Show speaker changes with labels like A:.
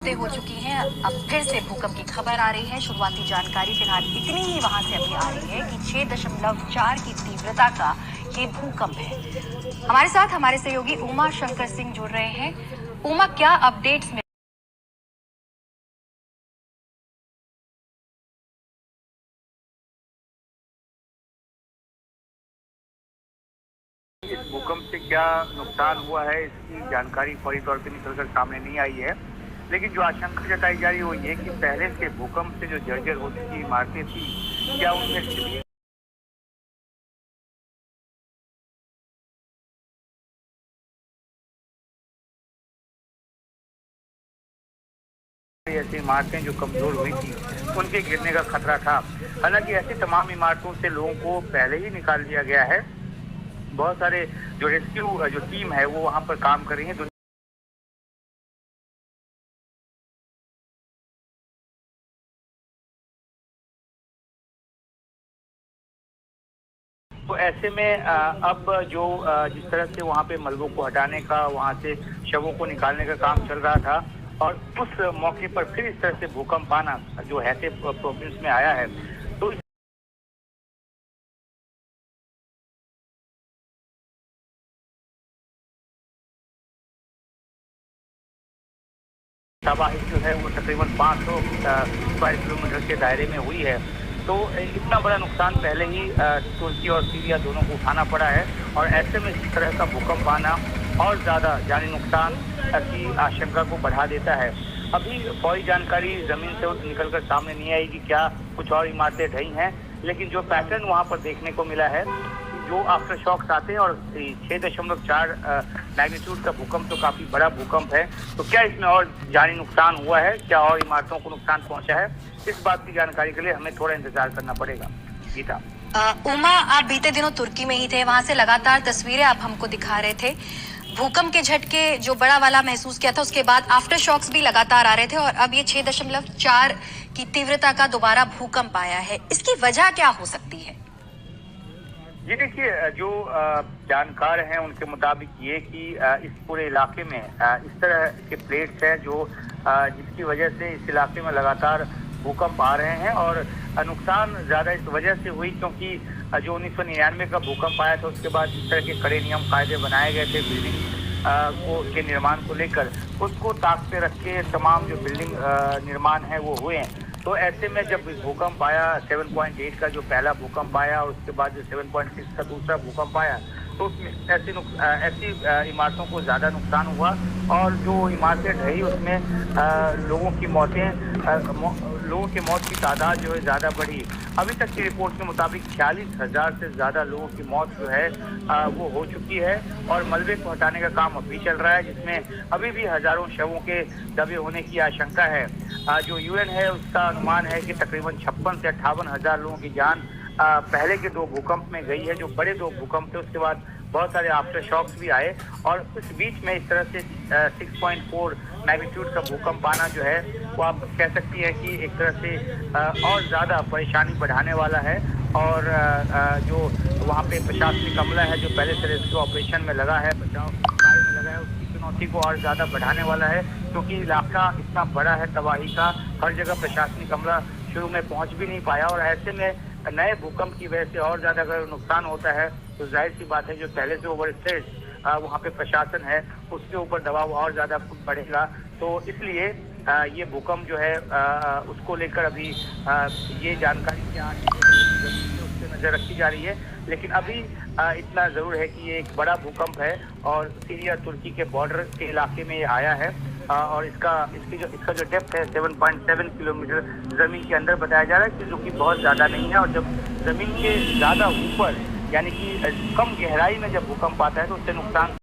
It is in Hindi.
A: हो चुकी हैं। अब फिर से भूकंप की खबर आ रही है। शुरुआती जानकारी फिलहाल इतनी ही वहां से अभी आ रही है कि 6.4 की तीव्रता का ये भूकंप है। हमारे साथ हमारे सहयोगी उमा शंकर सिंह जुड़ रहे हैं। उमा, क्या अपडेट्स मिल
B: इस भूकंप से क्या नुकसान हुआ है, इसकी जानकारी फौरी तौर पे निकलकर सामने नहीं आई है। लेकिन जो आशंका जताई जा रही है वो ये कि पहले के भूकंप से जो जर्जर हो चुकी इमारतें थी, क्या उनमें से ऐसी इमारतें जो कमजोर हुई थी उनके गिरने का खतरा था। हालांकि ऐसी तमाम इमारतों से लोगों को पहले ही निकाल दिया गया है। बहुत सारे जो रेस्क्यू जो टीम है वो वहां पर काम कर रही है। तो ऐसे में अब जो जिस तरह से वहाँ पे मलबों को हटाने का, वहाँ से शवों को निकालने का काम चल रहा था और उस मौके पर फिर इस तरह से भूकंप आना जो हैते प्रोविंस में आया है, तो तबाही जो है वो तकरीबन 500 स्क्वायर किलोमीटर के दायरे में हुई है। तो इतना बड़ा नुकसान पहले ही तुर्की और सीरिया दोनों को उठाना पड़ा है और ऐसे में इस तरह का भूकंप आना और ज़्यादा जानी नुकसान की आशंका को बढ़ा देता है। अभी फौरी जानकारी ज़मीन से निकलकर सामने नहीं आई कि क्या कुछ और इमारतें ढही हैं, लेकिन जो पैटर्न वहाँ पर देखने को मिला है, जो आफ्टर शॉक्स आते हैं और 6.4 मैग्नीट्यूड का भूकंप तो काफी बड़ा भूकंप है। तो क्या इसमें और जानी नुकसान हुआ है, क्या और इमारतों को नुकसान पहुंचा है, इस बात की जानकारी के लिए हमें थोड़ा इंतजार करना पड़ेगा। गीता।
A: उमा, आप बीते दिनों तुर्की में ही थे, वहां से लगातार तस्वीरें आप हमको दिखा रहे थे। भूकंप के झटके जो बड़ा वाला महसूस किया था, उसके बाद आफ्टर शॉक्स भी लगातार आ रहे थे और अब ये 6.4 की तीव्रता का दोबारा भूकंप आया है। इसकी वजह क्या हो सकती है?
B: ये देखिए, जो जानकार हैं उनके मुताबिक ये कि इस पूरे इलाके में इस तरह के प्लेट्स हैं जो जिसकी वजह से इस इलाके में लगातार भूकंप आ रहे हैं और नुकसान ज़्यादा इस वजह से हुई क्योंकि जो 1999 का भूकंप आया था उसके बाद इस तरह के कड़े नियम कायदे बनाए गए थे बिल्डिंग के निर्माण को लेकर, उसको ताक पे रख के तमाम जो बिल्डिंग निर्माण है वो हुए हैं। तो ऐसे में जब भूकंप आया 7.8 का जो पहला भूकंप आया और उसके बाद जो 7.6 का दूसरा भूकंप आया, तो उसमें ऐसी इमारतों को ज़्यादा नुकसान हुआ और जो इमारतें ढही उसमें लोगों की मौत की तादाद जो है ज़्यादा बढ़ी। अभी तक की रिपोर्ट के मुताबिक 46,000 से ज़्यादा लोगों की मौत जो है वो हो चुकी है और मलबे को हटाने का काम अभी चल रहा है, जिसमें अभी भी हजारों शवों के दबे होने की आशंका है। जो यूएन है उसका अनुमान है कि तकरीबन 56 से 58,000 लोगों की जान पहले के दो भूकंप में गई है, जो बड़े दो भूकंप थे। उसके बाद बहुत सारे आफ्टर शॉक्स भी आए और उस बीच में इस तरह से 6.4 मैग्नीट्यूड का भूकंप आना जो है वो आप कह सकती है कि एक तरह से और ज़्यादा परेशानी बढ़ाने वाला है। और जो वहाँ पे प्रशासनिक अमला है जो पहले से रेस्क्यू ऑपरेशन में लगा है, बचाव कार्य में लगा है, उसकी चुनौती को और ज़्यादा बढ़ाने वाला है क्योंकि इलाका इतना बड़ा है तबाही का, हर जगह प्रशासनिक अमला शुरू में पहुँच भी नहीं पाया और ऐसे में नए भूकंप की वजह से और ज़्यादा अगर नुकसान होता है तो जाहिर सी बात है जो पहले से ओवर स्ट्रेस वहाँ पे प्रशासन है उसके ऊपर दबाव और ज़्यादा बढ़ेगा। तो इसलिए ये भूकंप जो है उसको लेकर अभी ये जानकारी क्या है उस पर नज़र रखी जा रही है। लेकिन अभी इतना ज़रूर है कि ये एक बड़ा भूकंप है और सीरिया तुर्की के बॉर्डर के इलाके में ये आया है और इसका जो डेप्थ है 7.7 किलोमीटर ज़मीन के अंदर बताया जा रहा है, जो कि बहुत ज़्यादा नहीं है। और जब ज़मीन के ज़्यादा ऊपर यानी कि कम गहराई में जब भूकंप आता है तो उससे नुकसान